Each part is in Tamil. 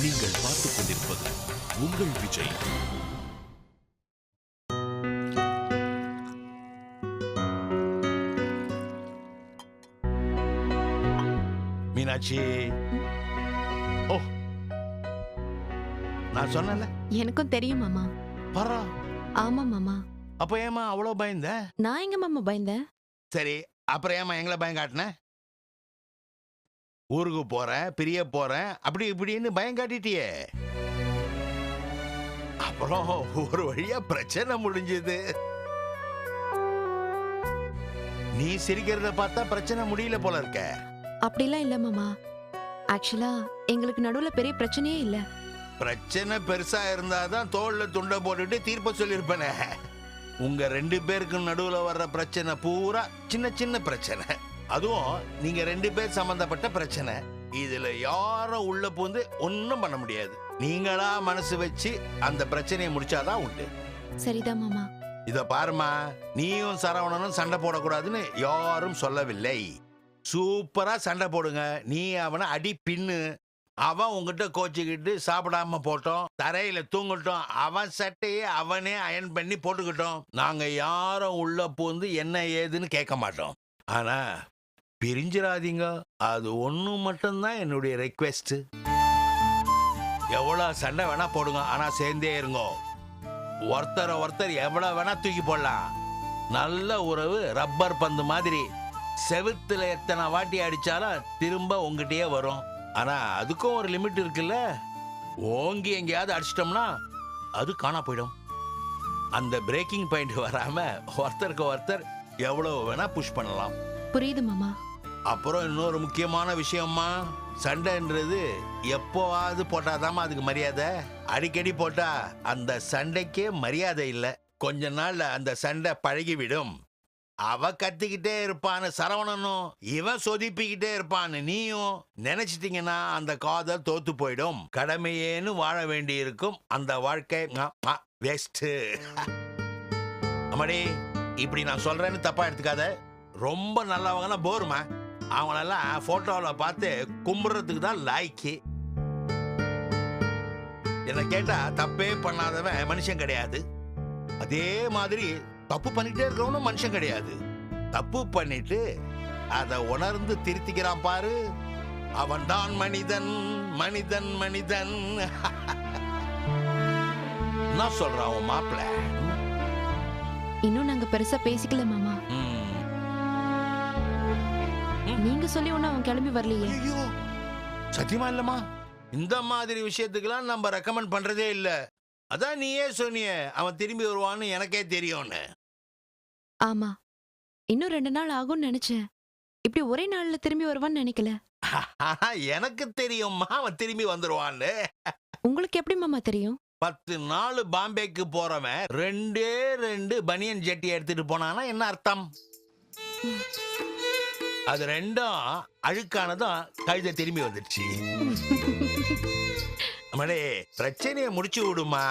நீங்கள் பார்த்துக் கொண்டிருப்பது உங்கள் விஜய். மீனாட்சி, ஓ, நான் சொன்னல. எனக்கும் தெரியும் மாமா. பரா. ஆமா மாமா. அப்ப ஏமா அவ்வளவு பயந்த? நான் எங்க மாமா பயந்தேன்? சரி, அப்புறம் ஏமா எங்களை பயம் காட்டின? ஊருக்கு போறேன், பிரிய போறேன், அப்படி இப்படின்னு பயம் காட்டிட்டியே. அப்புறம் ஒரு வழியா பிரச்சனை முடிஞ்சது. நீ சிரிக்கிறத பார்த்தா பிரச்சனை முடியல போல இருக்க. அப்படிலாம் இல்ல மாமா. ஆக்சுவலா எங்களுக்கு நடுவுல பெரிய பிரச்சனையே இல்ல. பிரச்சனை பெருசா இருந்தாதான் தோல்ல துண்டை போட்டுட்டு தீர்ப்ப சொல்லிருப்பேனே. உங்க 2 பேருக்கும் நடுவுல வர்ற பிரச்சனை பூரா சின்ன சின்ன பிரச்சனை. அதுவும் நீங்க 2 பேர் சம்பந்தப்பட்ட பிரச்சனை. இதுல யாரும் உள்ள பூந்து ஒன்னும் பண்ண முடியாது. நீங்களா மனசு வச்சு அந்த பிரச்சனையை முடிச்சாதான் உண்டு. சரிதான் மாமா. இத பாருமா, நீயும் சரவணனும் சண்டை போடக்கூடாதுன்னு யாரும் சொல்லவில்லை. சூப்பரா சண்டை போடுங்க. நீ அவனை அடி பின்னு. அவன் உங்ககிட்ட கோச்சிக்கிட்டு சாப்பிடாம போட்டோம், தரையில தூங்கட்டும், அவன் சட்டையை அவனே அயன் பண்ணி போட்டுக்கிட்டோம். நாங்க யாரும் உள்ள பூந்து என்ன ஏதுன்னு கேட்க மாட்டோம். ஆனா பிரிஞ்சிடாதீங்க, அது ஒண்ணு மட்டும்தான் என்னுடைய ரெக்வெஸ்ட். எவ்வளவு சண்டை வேணா போடுங்க, ஆனா சேர்ந்தே இருங்க. ஒருத்தர் எவ்வளவு வேணா தூக்கி போடலாம். நல்ல உறவு ரப்பர் பந்து மாதிரி. செவுத்துல எத்தனை வாட்டி அடிச்சாலும் திரும்ப உங்ககிட்டயே வரும். ஆனா அதுக்கும் ஒரு லிமிட் இருக்குல்ல. ஓங்கி எங்கேயாவது அடிச்சிட்டோம்னா அது காணா போயிடும். அந்த பிரேக்கிங் பாயிண்ட் வராம ஒருத்தருக்கு ஒருத்தர் எவ்வளவு வேணா புஷ் பண்ணலாம். புரியுது மாமா. அப்புறம் இன்னொரு முக்கியமான விஷயமா, சண்டைன்றது எப்போவாது போட்டாதாமா அதுக்கு மரியாதை. அடிக்கடி போட்டா அந்த சண்டைக்கே மரியாதை இல்லை. கொஞ்ச நாள்ல அந்த சண்டை பழகிவிடும். அவ கத்திக்கிட்டே இருப்பான்னு சரவணனும், இவன் சொதிப்பிக்கிட்டே இருப்பான்னு நீயும் நினைச்சிட்டீங்கன்னா அந்த காதல் தோத்து போயிடும். கடமையேன்னு வாழ வேண்டி இருக்கும். அந்த வாழ்க்கை வேஸ்ட். அம்மாடி, இப்படி நான் சொல்றேன்னு தப்பா எடுத்துக்காத. ரொம்ப நல்லவங்கன்னா போருமா. அவங்களெல்லாம் போட்டோவில் பார்த்து கும்பிடுறதுக்கு தான் லாய்க்கு. என்ன கேட்டா தப்பே பண்ணாதவன் மனுஷன் கிடையாது. அதே மாதிரி தப்பு பண்ணிட்டே இருக்கிறவனும் மனுஷன் கிடையாது. தப்பு பண்ணிட்டு அதை உணர்ந்து திருத்திக்கிறான் பாரு, அவன் தான் மனிதன். மனிதன் மனிதன். என்ன சொல்றான் உன் மாப்பிள்ள? இன்னும் நாங்க பெருசா பேசிக்கல மாமா. நீங்க சொல்லி ஒண்ணு அவன் கிளம்பி வரலையே. ஐயோ, சத்தியமா இல்லம்மா. இந்த மாதிரி விஷயத்துக்கெல்லாம் நம்ம ரெக்கமெண்ட் பண்றதே இல்ல. அதான் நீயே சொன்னியே அவன் திரும்பி வருவான்னு எனக்கே தெரியும்னு. ஆமா, இன்னும் 2 நாள் ஆகும்னு நினைச்சேன். இப்படி ஒரே நாள்ல திரும்பி வருவான்னு நினைக்கல. எனக்கு தெரியும்மா அவன் திரும்பி வந்துருவான்னு. உங்களுக்கு எப்படி மாமா தெரியும்? 10 நாள் பாம்பேக்கு போறவன் 2 பனியன் ஜெட்டி எடுத்துட்டு போனானா என்ன அர்த்தம்? அது 2ம் அழுக்கானதும் கழுதை திரும்பி வந்துடுச்சு. அம்மாடே, பிரச்சனையை முடிச்சு விடுமா.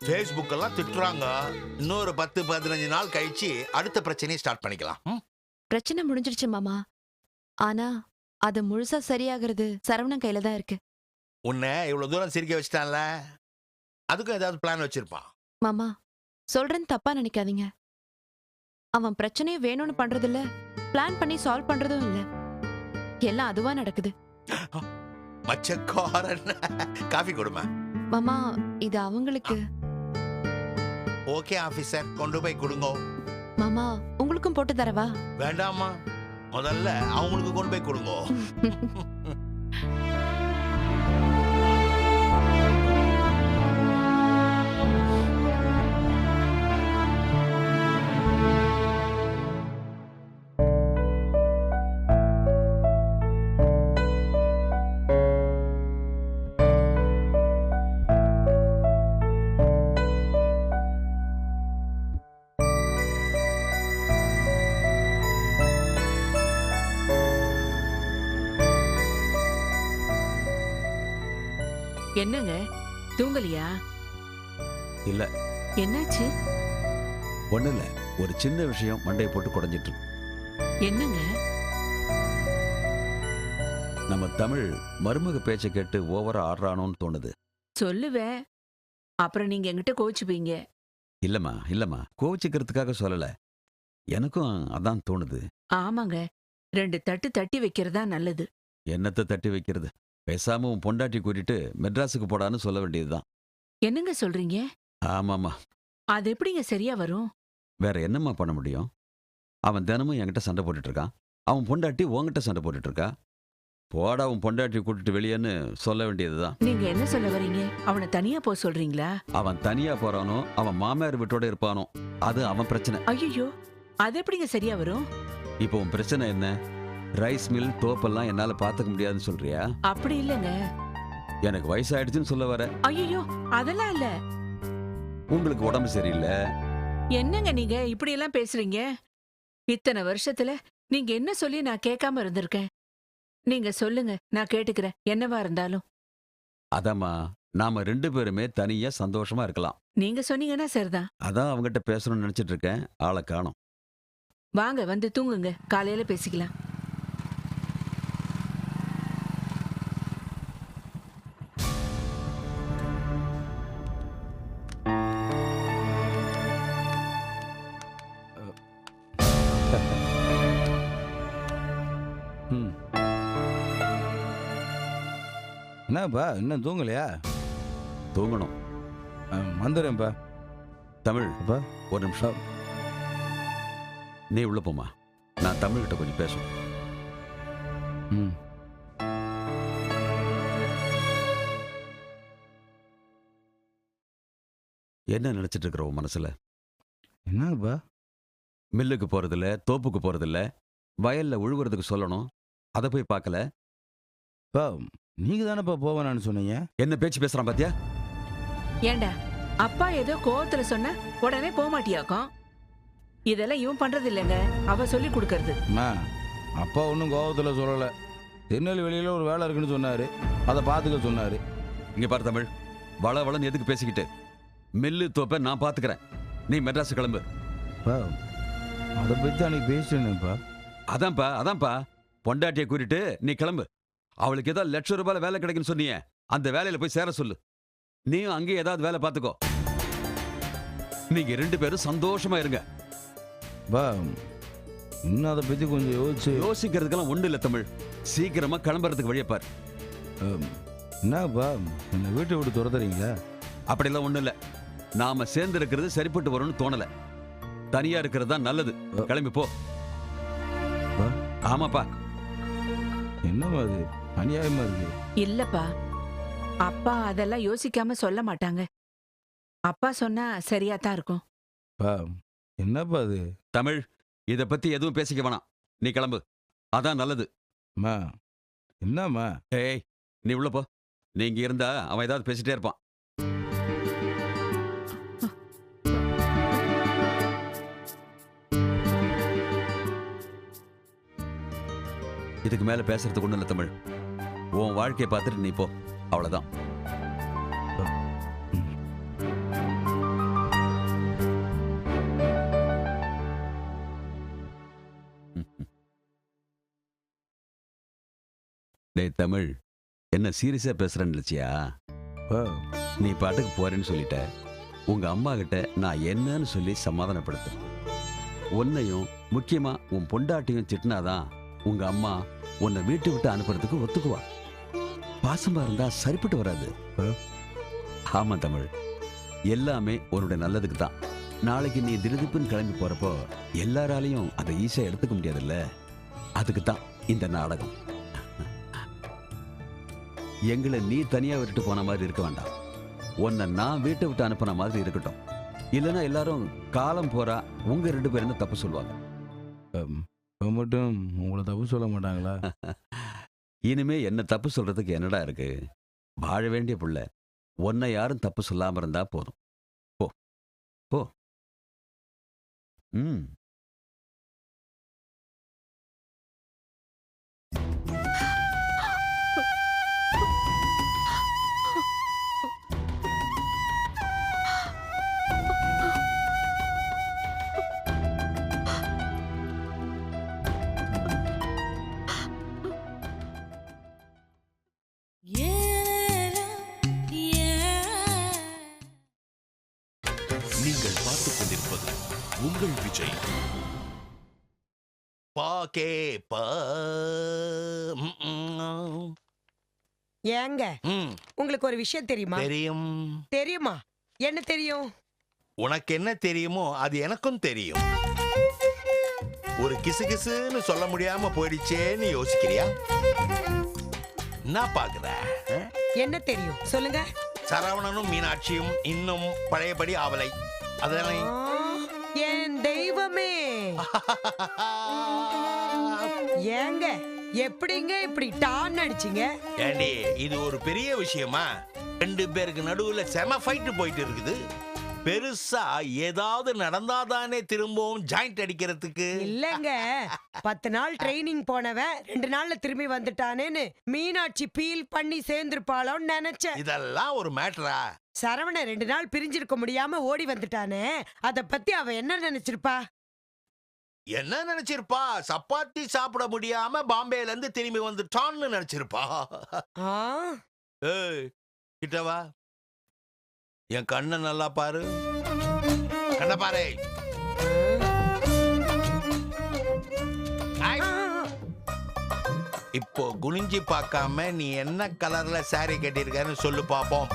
Facebook எல்லாம் திட்டுறாங்க. இன்னொரு 10-15 நாள் கழிச்சு அடுத்த பிரச்சனையை ஸ்டார்ட் பண்ணிக்கலாம். பிரச்சனை முடிஞ்சிருச்சு மாமா. ஆனா அது முழுசா சரியாகிறது சரவணன் கையில தான் இருக்கு. உன்னை இவ்வளவு தூரம் சிரிக்க வச்சிட்டான்ல, அதுக்கும் ஏதாவது பிளான் வச்சிருப்பான். மாமா, சொல்றேன்னு தப்பா நினைக்காதீங்க. அவன் பிரச்சனையை வேணும்னு பண்றது இல்ல, பிளான் பண்ணி சால்வ் பண்றதும் இல்ல. எல்லாம் அதுவா நடக்குது. மச்சக்காரன். காஃபி கொடுமா. மாமா, இது அவங்களுக்கு. ஓகே ஆபீசர், கொண்டு போய் கொடுங்க. மாமா, உங்களுக்கும் போட்டு தரவா? வேண்டாமா, முதல்ல அவங்களுக்கு கொண்டு போய் கொடுங்க. என்னங்க, தூங்கலையா? இல்ல. என்னாச்சு? ஒண்ணு இல்ல, ஒரு சின்ன விஷயம் மண்டையை போட்டு குடைஞ்சிட்டு இருக்கு. என்னங்க? நம்ம தமிழ் மருமக பேச்சை கேட்டு ஓவரா ஆடுறானோன்னு தோணுது. சொல்லுவேன். அப்புறம் நீங்க என்கிட்ட கோச்சுப்பீங்க. இல்லம்மா கோவிச்சுக்கிறதுக்காக சொல்லல. எனக்கும் அதான் தோணுது. ஆமாங்க. 2 தட்டு தட்டி வைக்கிறதா நல்லது. என்னத்தை தட்டி வைக்கிறது? பேசாம உன் பொண்டாட்டி கூட்டிட்டு மெட்ராஸுக்கு போடான்னு சொல்ல வேண்டியதுதான். என்னங்க சொல்றீங்க? ஆமாம்மா. அது எப்படிங்க சரியா வரும்? வேற என்னம்மா பண்ண முடியும்? அவன் தினமும் என்கிட்ட சண்டை போட்டுட்டு இருக்கான். அவன் பொண்டாட்டி உன்கிட்ட சண்டை போட்டுட்டு இருக்கா. போடா உன் பொண்டாட்டி கூட்டிட்டு வெளியேன்னு சொல்ல வேண்டியதுதான். நீங்க என்ன சொல்ல வரீங்க? அவனை தனியா போக சொல்றீங்களா? அவன் தனியா போறானோ, அவன் மாமியார் வீட்டோட இருப்பானோ, அது அவன் பிரச்சனை. ஐயோ, அது எப்படிங்க சரியா வரும்? இப்போ உன் பிரச்சனை என்ன? ரைஸ் மில் தோப்பெல்லாம் என்னால பாத்துக்க முடியாதுன்னு சொல்றியா? அப்படி இல்லைங்க. எனக்கு வயசாயிடுச்சுன்னு சொல்ல வர. ஐயோ, அதெல்லாம் இல்ல. உங்களுக்கு உடம்பு சரியில்லை. என்னங்க நீங்க இப்படி எல்லாம் பேசுறீங்க? இத்தனை வருஷத்துல நீங்க என்ன சொல்லி நான் கேட்காம இருந்திருக்கேன். நீங்க சொல்லுங்க, நான் கேட்டுக்கிறேன். என்னவா இருந்தாலும். அதாம்மா, நாம 2 பேருமே தனியா சந்தோஷமா இருக்கலாம். நீங்க சொன்னீங்கன்னா சரிதான். அதான் அவங்ககிட்ட பேசணும்னு நினைச்சிட்டு இருக்கேன். ஆளை காணோம். வாங்க வந்து தூங்குங்க. காலையில பேசிக்கலாம். ம். என்னப்பா இன்னும் தூங்கலையா? தூங்கணும். வந்துடுறேன்ப்பா. தமிழ், அப்பா ஒரு நிமிஷம். நீ உள்ள போமா. நான் தமிழ்கிட்ட கொஞ்சம் பேசணும். ம். என்ன நினைச்சிட்டு இருக்கிற உன் மனசுல? என்னப்பா? மில்லுக்கு போறதில்ல, தோப்புக்கு போறதில்ல, வயல்ல உழுவுறதுக்கு சொல்லணும். அதை போய் பார்க்கல. பா நீங்க தானேப்பா போவேன்னு சொன்னீங்க. என்ன பேச்சு பேசுறான் பாத்தியா? ஏண்டா, அப்பா ஏதோ கோவத்துல சொன்ன உடனே போக மாட்டியாக்கும். இதெல்லாம் இவன் பண்றது இல்லைங்க, அவ சொல்லி கொடுக்கறது. அம்மா அப்பா ஒன்றும் கோபத்தில் சொல்லலை. திருநெல்வேலியில் ஒரு வேலை இருக்குன்னு சொன்னார். அதை பார்த்துக்க சொன்னார். இங்க பாரு தமிழ், வளன்னு எதுக்கு பேசிக்கிட்டு? மில்லு தோப்பை நான் பாத்துக்கிறேன். நீ மெட்ராஸ் கிளம்பு. பா அதை பற்றி அன்னைக்கு பேசிட்டேனேப்பா. அதான்ப்பா பொண்டாட்டியை கூட்டிட்டு நீ கிளம்பு. அவளுக்கு ஏதாவது ₹1,00,000 வேலை கிடைக்குன்னு சொன்னியே, அந்த வேலையில போய் சேர சொல்லு. நீயும் அங்கேயே ஏதாவது வேலை பார்த்துக்கோ. நீங்க 2 பேரும் சந்தோஷமா இருங்க. பா இன்னும் அதை பற்றி கொஞ்சம் யோசிக்கிறதுக்கெல்லாம் ஒண்ணு இல்ல தமிழ். சீக்கிரமா கிளம்புறதுக்கு வழியை பாரு. என்னப்பா என்னை வீட்டை விட்டு துரத்துறீங்களா? அப்படிலாம் ஒண்ணு இல்ல. நாம சேர்ந்து இருக்கிறது சரிப்பட்டு வரும்னு தோணல. தனியா இருக்கிறது தான் நல்லது. கிளம்பி போ. ஆமாப்பா. என்னம்மா அது அநியாயமா இருக்கு. இல்லப்பா, அப்பா அதெல்லாம் யோசிக்காம சொல்ல மாட்டாங்க. அப்பா சொன்னா சரியா தான் இருக்கும். பா என்னப்பா அது? தமிழ், இத பத்தி எதுவும் பேசிக்க வேணாம். நீ கிளம்பு. அதான் நல்லது. அம்மா என்னம்மா? ஏய், நீ உள்ள போ. நீ இங்க இருந்தா அவன் ஏதாவது பேசிட்டே இருப்பான். இதுக்கு மேல பேசுறதுக்கு ஒண்ணும் இல்ல தமிழ். உன் வாழ்க்கையை பார்த்துட்டு நீ போ. அவ்வளவுதான். டேய் தமிழ், என்ன சீரியஸா பேசுறேன்னு நினைச்சியா? பா நீ பாட்டுக்கு போறேன்னு சொல்லிட்ட. உங்க அம்மா கிட்ட நான் என்னன்னு சொல்லி சமாதானப்படுத்து. உன்னையும் முக்கியமா உன் பொண்டாட்டியும் திட்டினாதான் உங்க அம்மா உன்னை வீட்டை விட்டு அனுப்புறதுக்கு ஒத்துக்குவா. பாசமா இருந்தா சரிப்பட்டு வராது. ஆமா தமிழ், எல்லாமே உன்னுடைய நல்லதுக்கு தான். நாளைக்கு நீ திடுதிப்புன்னு கிளம்பி போறப்போ எல்லாராலையும் அதை ஈஸியா எடுத்துக்க முடியாதுல்ல. அதுக்கு தான் இந்த நாடகம். எங்களை நீ தனியா விட்டுட்டு போன மாதிரி இருக்க வேண்டாம். உன்னை நான் வீட்டை விட்டு அனுப்புன மாதிரி இருக்கட்டும். இல்லைன்னா எல்லாரும் காலம் போறா உங்க 2 பேரும் தப்பு சொல்லுவாங்க. இப்போ மட்டும் உங்களை தப்பு சொல்ல மாட்டாங்களா? இனிமே என்ன தப்பு சொல்றதுக்கு என்னடா இருக்கு? வாழ வேண்டிய புள்ள. உன்னை யாரும் தப்பு சொல்லாம இருந்தா போதும். போ போ. ம். நீங்கள் பார்த்துக் கொண்டிருப்பது உங்கள் விஜய். பாக்கே பா ஏங்க உங்களுக்கு ஒரு விஷயம் தெரியுமா? தெரியும். தெரியுமா? என்ன தெரியும்? உனக்கு என்ன தெரியுமோ அது எனக்கும் தெரியும். ஒரு கிசுகிசுன்னு சொல்ல முடியாம போயிடுச்சேன்னு யோசிக்கிறியா? என்ன பாக்குற? என்ன தெரியும் சொல்லுங்க. சரவணனும் மீனாட்சியும் இன்னும் பழையபடி ஆவலை. அதனை என் தெய்வமே. ஏங்க எப்படிங்க இப்படி டான் அடிச்சீங்க? ஏண்டி இது ஒரு பெரிய விஷயமா? 2 பேருக்கு நடுவுல செம ஃபைட் போயிட்டு இருக்குது. பெருசா ஏதாவது நடந்தாதானே திரும்பவும் ஜாயிண்ட் அடிக்கிறதுக்கு. இல்லங்க 10 நாள் ட்ரைனிங் போனவன் 2 நாள்ல திரும்பி வந்துட்டானேன்னு மீனாட்சி பீல் பண்ணி சேர்ந்திருப்பாளோன்னு நினைச்சேன். இதெல்லாம் ஒரு மேட்டரா? சரவண 2 நாள் பிரிஞ்சிருக்க முடியாம ஓடி வந்துட்டானே, அத பத்தி அவ என்ன நினைச்சிருப்பா? என்ன நினைச்சிருப்பா? சப்பாத்தி சாப்பிட முடியாம பாம்பேல இருந்து திரும்பி வந்துட்டான்னு நினைச்சிருப்பா. ஆ, ஏய் கிட்டவா, என் கண்ணை நல்லா பாரு. கண்ண பாரு. ஐ. இப்போ குனிஞ்சி பார்க்காம நீ என்ன கலர்ல சாரி கட்டியிருக்கன்னு சொல்லு பாப்போம்.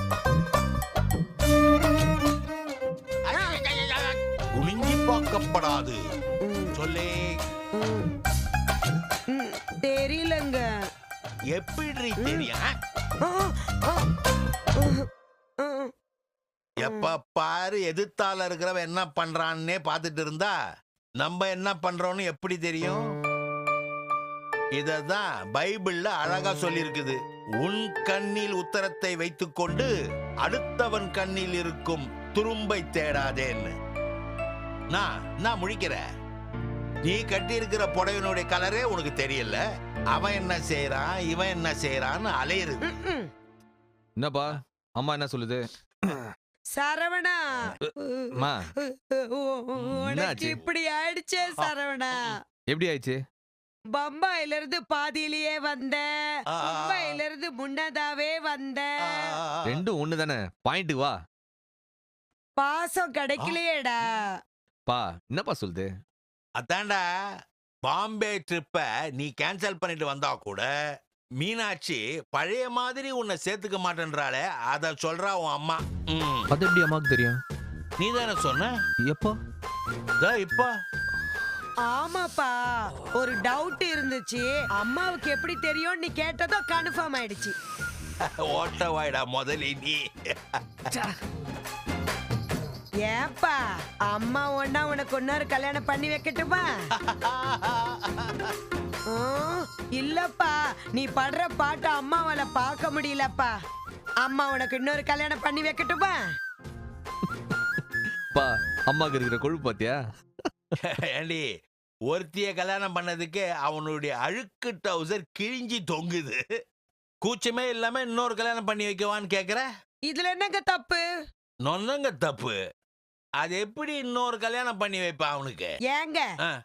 குனிஞ்சி பார்க்கப்படாது. சொல்லு. தெரியலங்க. எப்படி தெரியும்? ஆ, ஆ, ஆ. எப்ப பாரு எதிர்த்தால இருக்கிறவன் என்ன பண்றான்னே பார்த்துட்டு இருந்தா நம்ம என்ன பண்றோம்னு எப்படி தெரியும்? இததான் பைபிள்ல அழகா சொல்லி இருக்குது. உன் கண்ணில் உத்தரத்தை வைத்துக்கொண்டு அடுத்தவன் கண்ணில் இருக்கும் துரும்பை தேடாதேன்னு. நான் முழிக்கிற. நீ கட்டி இருக்கிற புடவையினுடைய கலரே உனக்கு தெரியல. அவன் என்ன செய்யறான், இவன் என்ன செய்யறான்னு அலையுறது. என்னப்பா அம்மா என்ன சொல்லுது? சரவணா, அம்மா, உனக்கு என்னாச்சு? இப்படி ஆயிடுச்சே சரவணா. எப்படி ஆயிடுச்சு? பம்பாயில இருந்து பாதியிலேயே வந்த, மும்பையில இருந்து முன்னதாவே வந்த. ரெண்டும் ஒண்ணு தானே, பாயிண்ட் வா. பாசம் கிடைக்கலையேடா. பா என்னப்பா சொல்லுது? அதான்டா, பாம்பே ட்ரிப்ப நீ கேன்சல் பண்ணிட்டு வந்தா கூட மீனாட்சி பழைய மாதிரி உன்னை சேர்த்துக்க மாட்டேன்றாளே, அத சொல்றா உன் அம்மா. அது எப்படி அம்மாவுக்கு தெரியும்? நீ தானே சொன்ன. எப்போ? இப்ப ஆமாப்பா, ஒரு டவுட் இருந்துச்சு. அம்மாவுக்கு எப்படி தெரியும் நீ கேட்டதோ கன்ஃபார்ம் ஆயிடுச்சு. ஓட்ட வாய்டா முதலி நீ. ஏப்பா, அம்மா ஒன்னா உனக்கு இன்னொரு கல்யாணம் பண்ணி வைக்கட்டுமா? இல்லப்பா, நீ படுற பாட்டு அம்மாவால பார்க்க முடியலப்பா. அம்மா உனக்கு இன்னொரு கல்யாணம் பண்ணி வைக்கட்டுமா? பா அம்மாக்கு இருக்கிற கொழுப்பு பாத்தியா? ஏண்டி, ஒருத்திய கல்யாணம் பண்ணதுக்கு அவனுடைய அழுக்கு டவுசர் கிழிஞ்சி தொங்குது. கூச்சமே இல்லாம இன்னொரு கல்யாணம் பண்ணி வைக்கவான்னு கேக்குற. இதுல என்னங்க தப்பு? நொன்னங்க தப்பு. அது எப்படி இன்னொரு கல்யாணம் பண்ணி வைப்பா அவனுக்கு? ஏங்க,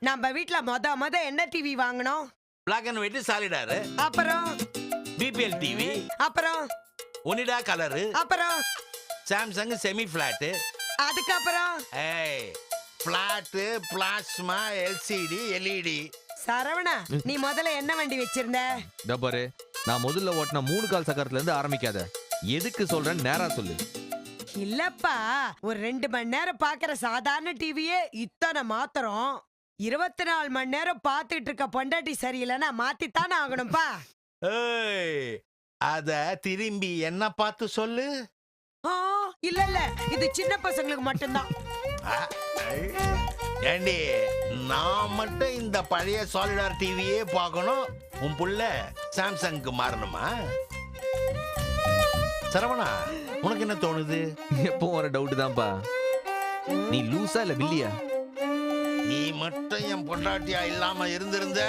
நம்ம வீட்ல மொத என்ன டிவி வாங்கணும்? Black and white Solidaire. அப்புறம் பிபிஎல் டிவி. அப்புறம் ஒனிடா கலரு. அப்புறம் சாம்சங் செமி பிளாட். அதுக்கப்புறம் flat, plasma, LCD, LED. Saravana, நீ முதல்ல என்ன வண்டி வச்சிருந்த? டப்பாரு, நான் முதல்ல ஓட்டின 3 கால் சக்கரத்துல இருந்து ஆரம்பிக்காத. எதுக்கு சொல்றேன்னு நேரா சொல்லு. இல்லப்பா, ஒரு 2 மணி நேரம் பாக்குற சாதாரண டிவியே இத்தனை மாத்திரம். 24 மணி நேரம் பாத்துட்டு இருக்க பொண்டாட்டி சரியில்லைன்னா மாத்தித்தானே ஆகணும்பா. அத திரும்பி என்ன பார்த்து சொல்லு. இல்ல, இது சின்ன பசங்களுக்கு மட்டும்தான். ஏண்டி, நான் மட்டும் இந்த பழைய சாலிடார் டிவியே பார்க்கணும், உன் புள்ள சாம்சங்க்கு மாறணுமா? சரவணா, உனக்கு என்ன தோணுது? எப்போ வர டவுட் தான்ப்பா. நீ லூசா இல்ல வில்லியா? நீ மட்டும் என் பொண்டாட்டியா இல்லாம இருந்திருந்த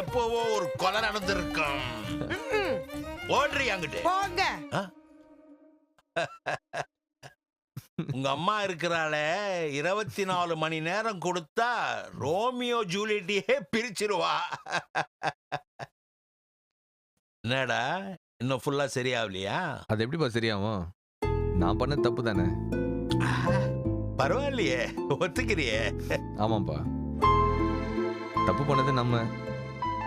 எப்பவோ ஒரு கொலை நடந்திருக்கும். ஓடுறி அங்கிட்டு போங்க. உங்க அம்மா இருக்கிறாளே, 24 மணி நேரம் கொடுத்தா ரோமியோ ஜூலியட்டையே பிரிச்சிருவா. என்னடா, இன்னும் ஃபுல்லா சரியாவலையா? அது எப்படிப்பா சரியாகும்? நான் பண்ண தப்பு தானே. பரவாயில்லையே, ஒத்துக்கிறியே. ஆமாப்பா, தப்பு பண்ணது நம்ம.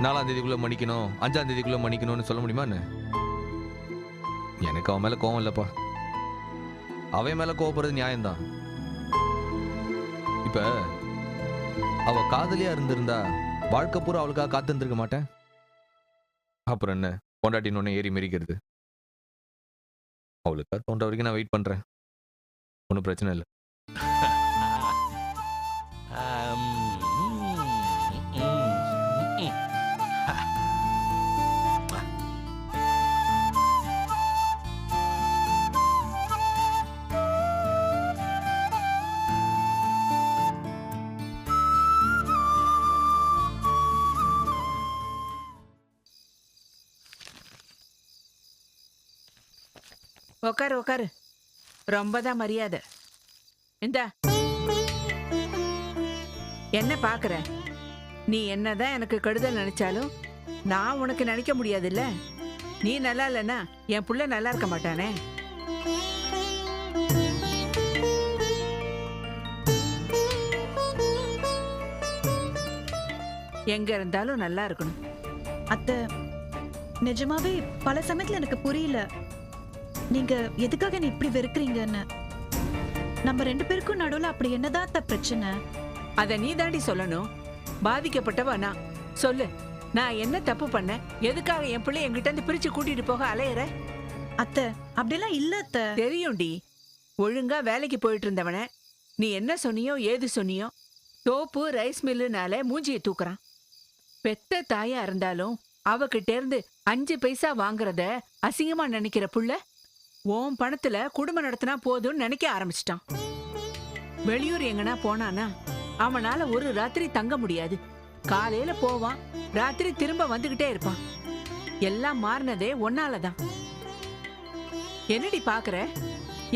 4ஆம் தேதிக்குள்ள மன்னிக்கணும், 5ஆம் தேதிக்குள்ள மன்னிக்கணும்னு சொல்ல முடியுமா என்ன? எனக்கு அவன் மேல கோவம் இல்லப்பா. அவன் மேல கோவப்படுறது நியாயம்தான். இப்ப அவ காதலியா இருந்திருந்தா வாழ்க்கை பூரா அவளுக்காக காத்து இருந்திருக்க மாட்டேன். அப்புறம் என்ன, பொண்டாட்டின்னு ஏறி மெரிக்கிறது. அவளுக்கா தோன்ற வரைக்கும் நான் வெயிட் பண்றேன். ஒன்றும் பிரச்சனை இல்லை. ஆம், ம், ம், ம். உக்காரு உக்காரு, ரொம்ப தான் மரியாதை. இந்தா, என்ன பாக்குற? நீ என்னதான் எனக்கு கெடுதல் நினைச்சாலும் நான் உனக்கு நினைக்க முடியாதுல்ல. நீ நல்லா இல்லைன்னா என் புள்ள நல்லா இருக்க மாட்டானே. எங்க இருந்தாலும் நல்லா இருக்கணும். அத்தை, நிஜமாவே பல சமயத்துல எனக்கு புரியல நீங்க எதுக்காக என்ன இப்படி வெறுக்கிறீங்கன்னு. நம்ம 2 பேருக்கும் நடுவுல அப்படி என்னதான் அத்தை பிரச்சனை? அத நீ தாண்டி சொல்லணும். பாதிக்கப்பட்டவ நான். சொல்லு, நான் என்ன தப்பு பண்ணேன்? எதுக்காக என் பிள்ளை என்கிட்ட இருந்து பிரிச்சு கூட்டிட்டு போக அலையற? அத்தை, அப்படியெல்லாம் இல்ல அத்தை. தெரியும்டி, ஒழுங்கா வேலைக்கு போயிட்டு இருந்தவன நீ என்ன சொன்னியோ ஏது சொன்னியோ தோப்பு ரைஸ் மில்லுனால மூஞ்சியை தூக்குறான். பெத்த தாயா இருந்தாலும் அவகிட்ட இருந்து 5 பைசா வாங்குறத அசிங்கமா நினைக்கிற புள்ள உன் பணத்துல குடும்பம் நடத்தினா போதும்னு நினைக்க ஆரம்பிச்சிட்டான். வெளியூர் எங்கனா போனானா அவனால ஒரு ராத்திரி தங்க முடியாது. காலையில போவான், ராத்திரி திரும்ப வந்துகிட்டே இருப்பான். எல்லாம் மாறினதே ஒன்னாலதான். என்னடி பாக்குற?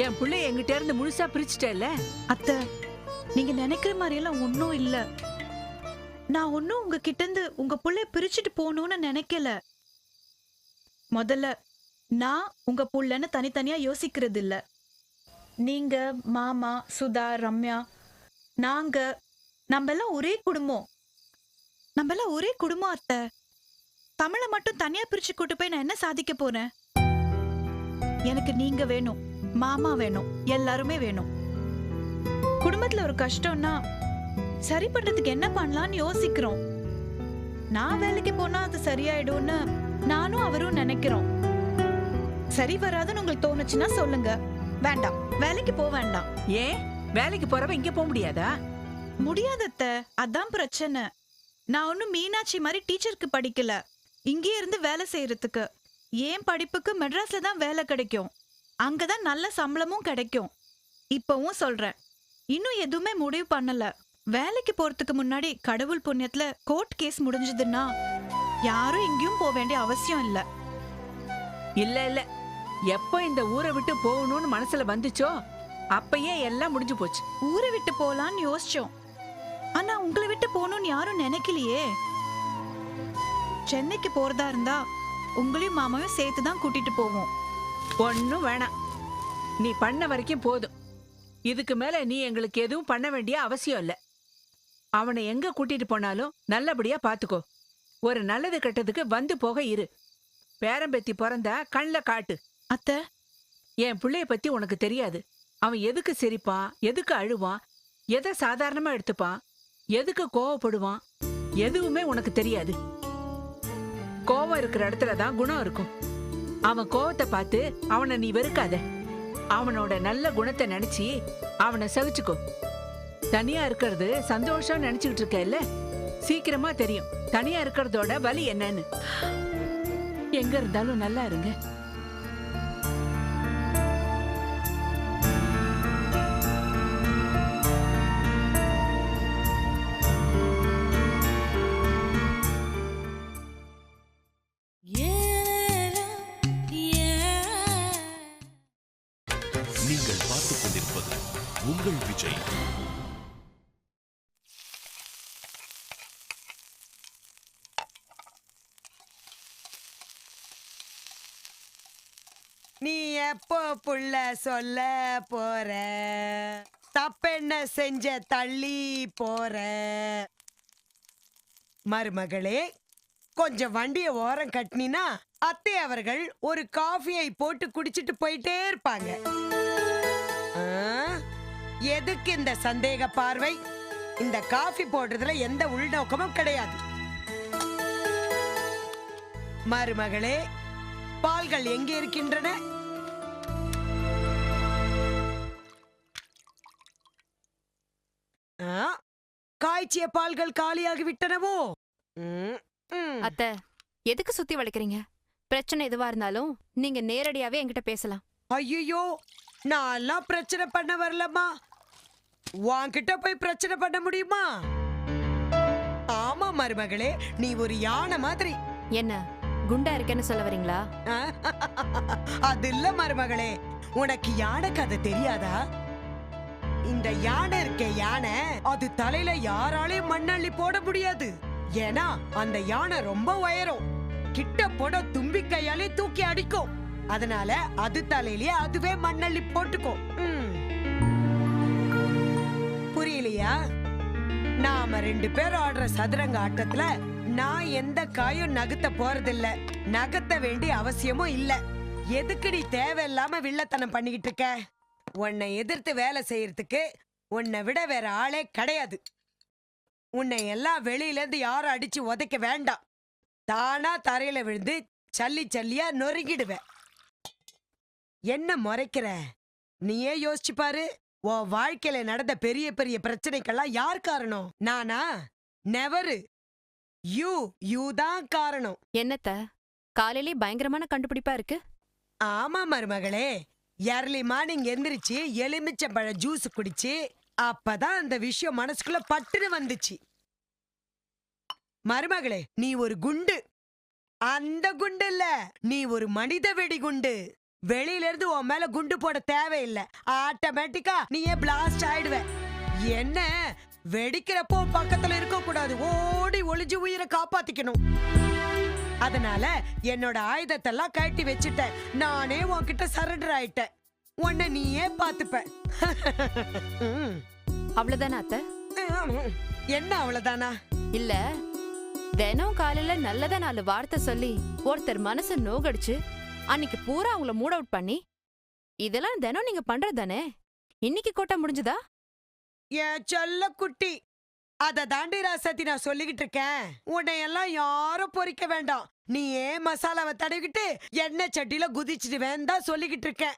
என் பிள்ளை என்கிட்ட இருந்து முழுசா பிரிச்சுட்டேல்ல. அத்தை, நீங்க நினைக்கிற மாதிரி எல்லாம் ஒன்னும் இல்ல. நான் ஒன்னும் உங்ககிட்ட இருந்து உங்க புள்ளைய பிரிச்சுட்டு போகணும்னு நினைக்கல. முதல்ல நான் உங்க புள்ளன்னு தனித்தனியா யோசிக்கிறது இல்ல. நீங்க, மாமா, சுதா, ரம்யா, நாங்க, நம்ம எல்லாம் ஒரே குடும்பம். நம்ம எல்லாம் ஒரே குடும்பம் அத்தை. தமிழை மட்டும் தனியா பிரிச்சு கூட்டு போய் நான் என்ன சாதிக்க போறேன்? எனக்கு நீங்க வேணும், மாமா வேணும், எல்லாருமே வேணும். குடும்பத்துல ஒரு கஷ்டம்னா சரி பண்றதுக்கு என்ன பண்ணலாம்னு யோசிக்கிறோம். நான் வேலைக்கு போனா அது சரியாயிடும்னு நானும் அவரும் நினைக்கிறோம். சரி வராதுன்னு உங்களுக்கு தோணுச்சுன்னா சொல்லுங்க. வேண்டாம், வேலைக்கு போக வேண்டாம். ஏன் வேலைக்கு போறவ இங்க போக முடியாதா? முடியாதத்த, அதான் பிரச்சனை. நான் ஒன்னும் மீனாட்சி மாதிரி டீச்சருக்கு படிக்கல, இங்கே இருந்து வேலை செய்யறதுக்கு. ஏன் படிப்புக்கு மெட்ராஸ்ல தான் வேலை கிடைக்கும், அங்கதான் நல்ல சம்பளமும் கிடைக்கும். இப்பவும் சொல்றேன், இன்னும் எதுவுமே முடிவு பண்ணல. வேலைக்கு போறதுக்கு முன்னாடி கடவுள் புண்ணியத்துல கோர்ட் கேஸ் முடிஞ்சதுன்னா யாரும் எங்கேயும் போக வேண்டிய அவசியம் இல்ல. இல்ல இல்ல, எப்ப இந்த ஊரை விட்டு போகணும்னு மனசுல வந்துச்சோ அப்பயே எல்லாம் முடிஞ்சு போச்சு. ஊரை விட்டு போலான்னு யோசிச்சோம், ஆனா உங்களை விட்டு போகணும்னு யாரும் நினைக்கலையே. சென்னைக்கு போறதா இருந்தா உங்களையும் மாமாவையும் சேர்த்து தான் கூட்டிட்டு போவோம். ஒன்னும் வேணாம், நீ பண்ண வரைக்கும் போதும். இதுக்கு மேல நீ எங்களுக்கு எதுவும் பண்ண வேண்டிய அவசியம் இல்ல. அவனை எங்க கூட்டிட்டு போனாலும் நல்லபடியா பாத்துக்கோ. ஒரு நல்லது கெட்டதுக்கு வந்து போக இரு. பேரம்பேத்தி பிறந்தா கண்ல காட்டு. அத்தை, என் பிள்ளைய பத்தி உனக்கு தெரியாது. அவன் எதுக்கு சிரிப்பான், எதுக்கு அழுவான், எதை சாதாரணமா எடுத்துப்பான், எதுக்கு கோவப்படுவான், எதுவுமே உனக்கு தெரியாது. கோவம் இருக்கிற இடத்துலதான் குணம் இருக்கும். அவன் கோவத்தை பார்த்து அவனை நீ வெறுக்காத. அவனோட நல்ல குணத்தை நினைச்சு அவனை சகிச்சுக்கோ. தனியா இருக்கிறது சந்தோஷம் நினைச்சுக்கிட்டு இருக்க இல்ல, சீக்கிரமா தெரியும் தனியா இருக்கிறதோட வலி என்னன்னு. எங்க இருந்தாலும் நல்லா இருங்க. நீங்கள் பார்த்துக் கொண்டிருப்பது உங்கள் விஜய். நீ எப்போ புள்ள சொல்ல போற? தப்பென்ன செஞ்ச தள்ளி போற மருமகளே, கொஞ்சம் வண்டிய ஓரம் கட்டினா அத்தை அவர்கள் ஒரு காஃபியை போட்டு குடிச்சிட்டு போயிட்டே இருப்பாங்க. ஆ, எதுக்கு இந்த சந்தேக பார்வை? இந்த காஃபி போடுறதுல எந்த உள்நோக்கமும் கிடையாது. மருமகளே, பால்கள் எங்கே இருக்கின்றன? ஆ, காய்ச்சிய பால்கள் காலியாகி விட்டனவோ? ம், ம். அத்தை, எதுக்கு சுத்தி வளைக்கிறீங்க? பிரச்சனை எதுவா இருந்தாலும் நீங்க நேரடியாவே என்கிட்ட பேசலாம். ஐயோ, நான் எல்லாம் பிரச்சனை பண்ண வரலம்மா. உன்கிட்ட போய் பிரச்சனை பண்ண முடியுமா? ஆமா மருமகளே, நீ ஒரு யானை மாதிரி. என்ன குண்டா இருக்கேன்னு சொல்ல வரீங்களா? அது இல்ல மருமகளே, உனக்கு யானை கதை தெரியாதா? இந்த யானை இருக்கே யானை, அது தலையில யாராலையும் மண்ணள்ளி போட முடியாது. ஏன்னா அந்த யானை ரொம்ப உயரம், கிட்ட போட தும்பி கையாலே தூக்கி அடிக்கும். அதனால அது தலையிலேயே அதுவே மண்ணள்ளி போட்டுக்கும். புரியலையா? நாம 2 பேர் ஆடுற சதுரங்க ஆட்டத்துல நான் எந்த காயும் நகர்த்த போறதில்ல, நகர்த்த வேண்டிய அவசியமும் இல்ல. எதுக்கு நீ தேவையில்லாம வில்லத்தனம் பண்ணிக்கிட்டு இருக்க? உன்னை எதிர்த்து வேலை செய்யறதுக்கு உன்னை விட வேற ஆளே கிடையாது. உன்னை எல்லாம் வெளியில இருந்து யாரும் அடிச்சு உதைக்க வேண்டாம். தானா தரையில விழுந்து சல்லி சல்லியா நொறுங்கிடுவேன். என்ன முறைக்கிற? நீயே யோசிச்சு பாரு. உன் வாழ்க்கையில நடந்த பெரிய பெரிய பிரச்சனைக்கெல்லாம் யார் காரணம்? நானா? நெவரு. யூ தான் காரணம். என்னத்த காலையிலே பயங்கரமான கண்டுபிடிப்பா இருக்கு. ஆமா மருமகளே, ஏர்லி மார்னிங் எந்திரிச்சு எலுமிச்சம்பழ ஜூஸ் குடிச்சு அப்பதான் அந்த விஷயம் மனசுக்குள்ள பட்டுன்னு வந்துச்சு. மருமகளே, நீ ஒரு குண்டு. அந்த குண்டு இல்ல, நீ ஒரு மனித வெடி குண்டு. வெளியில இருந்து உன் மேல குண்டு போட தேவையில்லை, ஆட்டோமேட்டிக்கா நீயே பிளாஸ்ட் ஆயிடுவ. என்ன வெடிக்கிறப்போ பக்கத்துல இருக்க கூடாது, ஓடி ஒளிஞ்சு உயிரை காப்பாத்திக்கணும். அதனால என்னோட ஆயுதத்தெல்லாம் கட்டி வச்சுட்டேன். நானே உன்கிட்ட சரண்டர் ஆயிட்டேன். உன்னை நீயே பாத்துப்ப. அவ்வளவுதானா அத்தை? என்ன அவ்வளவுதானா? இல்ல, தினம் காலையில நல்லதா 4 வார்த்தை சொல்லி ஒருத்தர் மனச நோகடிச்சு அன்னைக்கு பூரா அவங்கள மூட் அவுட் பண்ணி, இதெல்லாம் தினம் நீங்க பண்றது தானே? இன்னைக்கு கோட்டை முடிஞ்சுதா? என் செல்ல குட்டி, அத தாண்டி ராசத்தி நான் சொல்லிக்கிட்டு இருக்கேன். உன்னை எல்லாம் யாரும் பொறிக்க வேண்டாம். நீ ஏன் மசாலாவை தடவிக்கிட்டு எண்ணெய் சட்டியில குதிச்சுடுவேன் தான் சொல்லிக்கிட்டு இருக்கேன்.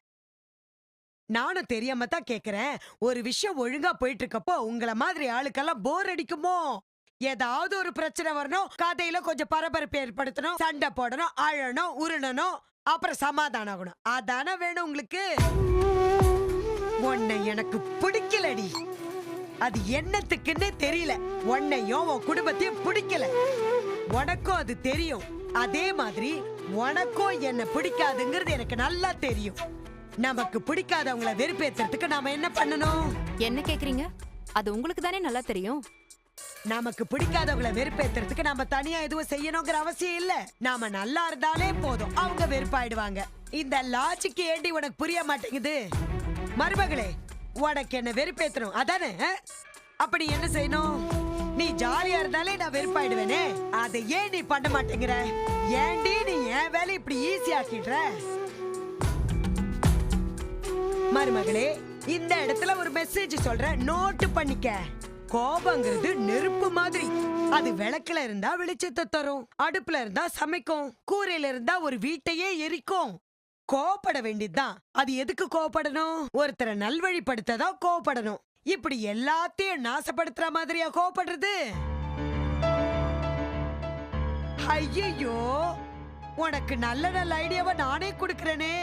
நானும் தெரியாம தான் கேக்குறேன். ஒரு விஷயம் ஒழுங்கா போயிட்டு இருக்கப்போ உங்கள மாதிரி ஆளுக்கெல்லாம் போர் அடிக்குமோ? ஏதாவது ஒரு பிரச்சனை வரணும், கதையில கொஞ்சம் பரபரப்பு ஏற்படுத்தணும், சண்டை போடணும், அழணும், உருளணும், அப்புறம் சமாதானம் ஆகணும். அதானே வேணும் உங்களுக்கு? உன்னை எனக்கு பிடிக்கலடி. அது என்னத்துக்குன்னு தெரியல. உன்னையும் உன் குடும்பத்தையும் பிடிக்கல. உனக்கும் அது தெரியும். அதே மாதிரி உனக்கும் என்ன பிடிக்காதுங்கிறது எனக்கு நல்லா தெரியும். நமக்கு பிடிக்காதவங்கள வெறுப்பேத்துறதுக்கு நாம என்ன பண்ணணும்? என்ன கேக்குறீங்க? அது உங்களுக்கு தானே நல்லா தெரியும். நமக்கு பிடிக்காதவங்கள வெறுப்பேத்துறதுக்கு நாம தனியா எதுவும் செய்யணுங்கிற அவசியம் இல்ல. நாம நல்லா இருந்தாலே போதும், அவங்க வெறுப்பாயிடுவாங்க. இந்த லாஜிக் ஏண்டி உனக்கு புரிய மாட்டேங்குது? மருமகளே, உனக்கு என்ன வெறுப்பேத்தணும் அதானே? அப்படி என்ன செய்யணும்? நீ ஜாலியா இருந்தாலே நான் வெறுப்பாயிடுவேனே. அதை ஏன் நீ பண்ண மாட்டேங்கிற? ஏண்டி நீ என் வேலை இப்படி ஈஸியாக்கிடுற? மருமகளே, இந்த இடத்துல ஒரு மெசேஜ் சொல்றேன், நோட்டு பண்ணிக்க. கோபங்கிறது நெருப்பு மாதிரி. அது விளக்குல இருந்தா வெளிச்சத்தை தரும், அடுப்புல இருந்தா சமைக்கும், கூரையில இருந்தா ஒரு வீட்டையே எரிக்கும். கோபப்பட வேண்டியதுதான். அது எதுக்கு கோபப்படணும்? ஒருத்தரை நல்வழிப்படுத்ததான் கோபப்படணும். இப்படி எல்லாத்தையும் நாசப்படுத்துற மாதிரியா கோபப்படுறது? ஐயோ, உனக்கு நல்ல நல்ல ஐடியாவை நானே கொடுக்கறேனே.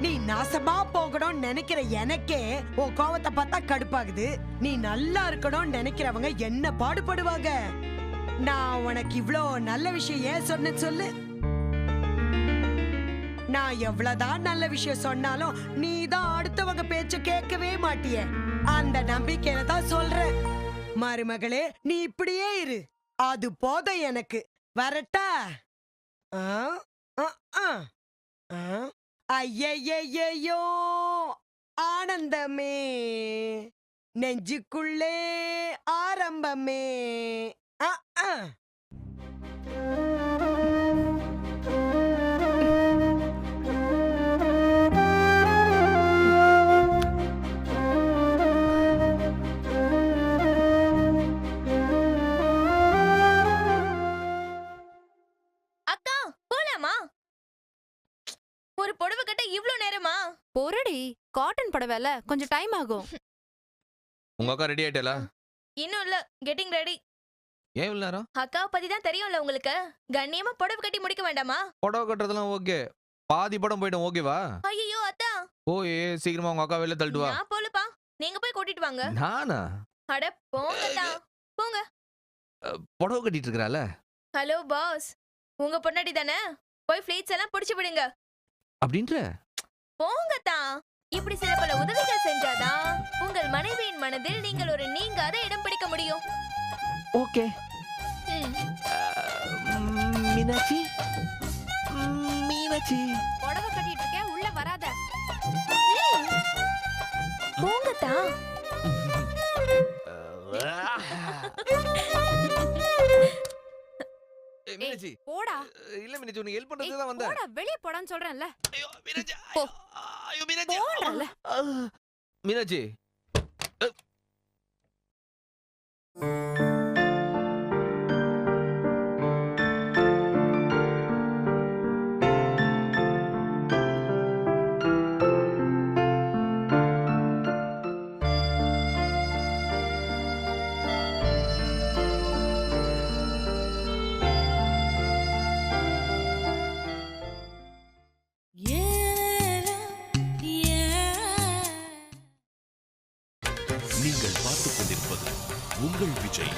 நீ நாசமா போகணும்னு நினைக்கிற எனக்கே உன் கோவத்தை பார்த்தா கடுப்பாகுது. நீ நல்லா இருக்கணும்னு நினைக்கிறவங்க என்ன பாடுபடுவாங்க. நான் உனக்கு இவ்ளோ நல்ல விஷயம் ஏன் சொன்னேன்னு சொல்லு. நான் எவ்வளவுதான் நல்ல விஷயம் சொன்னாலும் நீ தான் அடுத்தவங்க பேச்ச கேட்கவே மாட்டிய. அந்த நம்பிக்கையில தான் சொல்றேன். மருமகளே, நீ இப்படியே இரு, அது போதும் எனக்கு. வரட்டா? ஐயையோ, ஆனந்தமே. நெஞ்சுக்குள்ளே ஆரம்பமே. ஆ, ஆ. அக்கா போலாமா? ஒரு புடவை கட்ட இவ்ளோ நேரமா? பொறடி, காட்டன் புடவைல கொஞ்சம் டைம் ஆகும். உங்க அக்கா ரெடி ஆயிட்டா? இன்னும் இல்ல, கெட்டிங் ரெடி. ஏன் இவ்வளவு நேரம்? அக்காவை பத்தி தான் தெரியும்ல உங்களுக்கு. கண்ணியமா புடவை கட்டி முடிக்க வேண்டாமா? புடவை கட்டுறதெல்லாம் ஓகே, பாதி படம் போயிட்டோம். ஓகேவா? ஐயோ அத்தா, போய் சீக்கிரமா உங்க அக்கா வெளில தள்ளிட்டு வா. நான் போலப்பா, நீங்க போய் கூட்டிட்டு வாங்க. நானா? அட போங்கத்தா, போங்க. புடவை கட்டிட்டு இருக்கறால. ஹலோ பாஸ், உங்க பொண்டாட்டி தானே? போய் ஃப்ளீட்ஸ் எல்லாம் புடிச்சு விடுங்க. அப்படின்ற? போங்கத்தா. இப்படி சில பல உதவிகள் செஞ்சாதான் உங்கள் மனைவியின் மனதில் நீங்கள் ஒரு நீங்காத இடம் பிடிக்க முடியும். ஓகே. மீனாட்சி, மீனாட்சி. புடவை கட்டிட்டு இருக்கேன், உள்ள வராத. போங்கத்தா. மீனாட்சி, போடா. இல்ல மீனாட்சி, உனக்கு ஹெல்ப் பண்றதுக்கு தான் வந்தேன். போடா, வெளிய போடான்னு சொல்றேன்ல. ஐயோ மீனாட்சி, போ. ஐயோ மீனாட்சி. போடல. மீனாட்சி. நீங்கள் பார்த்துக் கொண்டிருப்பது உங்கள் விஜய்.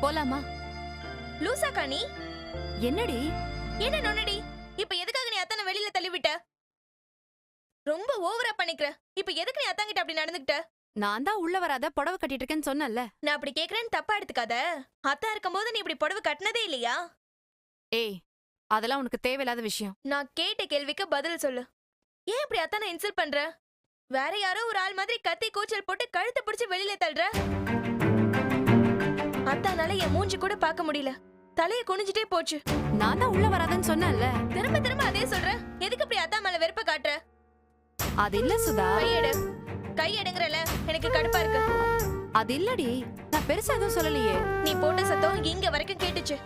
போலாமா? லூசாக்கா நீ? என்னடி? என்ன நொன்னடி? இப்ப எதுக்காக நீ அத்தனை வெளியில தள்ளி விட்ட? ரொம்ப ஓவரா பண்ணிக்கிற. இப்ப எதுக்கு நீ அத்தாங்கிட்ட அப்படி நடந்துக்கிட்ட? நான் தான் உள்ள வராத புடவை கட்டிட்டு இருக்கேன்னு சொன்னேன்ல. நான் அப்படி கேக்குறேன்னு தப்பா எடுத்துக்காத. அத்தா இருக்கும்போது நீ இப்படி புடவை கட்டினதே இல்லையா? ஏய், அதெல்லாம் உனக்கு தேவையில்லாத விஷயம். நான் கேட்ட கேள்விக்கு பதில் சொல்லு. ஏன் இப்படி அத்தானை இன்சல்ட் பண்ற? வேற யாரோ ஒரு ஆள் மாதிரி கத்தி கூச்சல் போட்டு கழுத்தை பிடிச்சு வெளியில தள்ளுற. அத்தானால என் மூஞ்சி கூட பார்க்க முடியல. தலைய குனிஞ்சிட்டே போச்சு. நான் தான் உள்ள வராதன்னு சொன்னேன்ல. திரும்ப திரும்ப அதே சொல்ற. எதுக்கு இப்படி அத்தா மேல வெறுப்ப காட்டுற? அது இல்ல சுதா. கையெடு. கையெடுங்கறல, எனக்கு கடுப்பா இருக்கு. அது இல்லடி, நான் பெருசா எதுவும் சொல்லலையே. நீ போட்ட சத்தம் இங்க வரைக்கும் கேட்டுச்சு.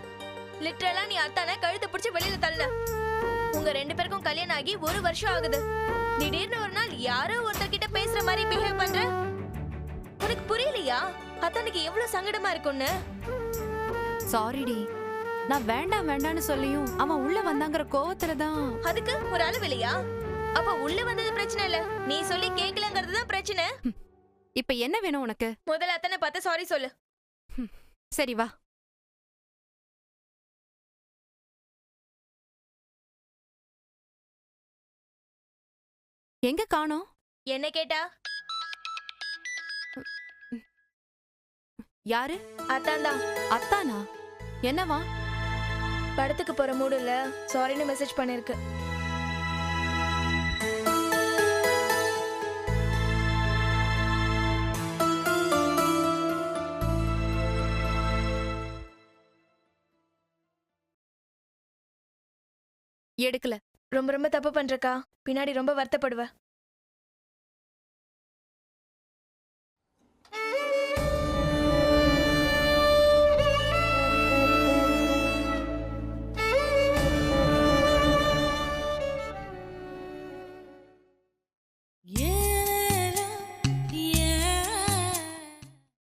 லிட்டரலா நீ அத்தானை கழுத்தை பிடிச்சு வெளியில தள்ளுன. உங்க 2 பேருக்கும் கல்யாணம் ஆகி 1 வருஷம் ஆகுது. திடீர்னு ஒரு நாள் யாரோ ஒருத்தர் கிட்ட பேசுற மாதிரி பிஹேவ் பண்ற. உனக்கு புரியலையா அத்தானுக்கு எவ்வளவு சங்கடமா இருக்கும்னு? சாரிடி, நான் வேண்டாம் வேண்டான்னு சொல்லியும் அவன் உள்ள வந்தாங்கிற கோவத்துல தான். அதுக்கு ஒரு அளவு இல்லையா? அப்ப உள்ள வந்தது பிரச்சனை இல்ல, நீ சொல்லி கேக்கலங்கிறது தான் பிரச்சனை. இப்ப என்ன வேணும் உனக்கு? முதல்ல அத்தனை பார்த்து சாரி சொல்லு. சரி வா. எங்க காணோம்? என்ன கேட்டா? யாரு? அத்தான் தான். அத்தானா? என்னவா? படத்துக்கு போற மூடு இல்ல, சாரின்னு மெசேஜ் பண்ணிருக்கு. எடுக்கல. ரொம்ப ரொம்ப தப்பு பண்றக்கா, பின்னாடி ரொம்ப வருத்தப்படுவ.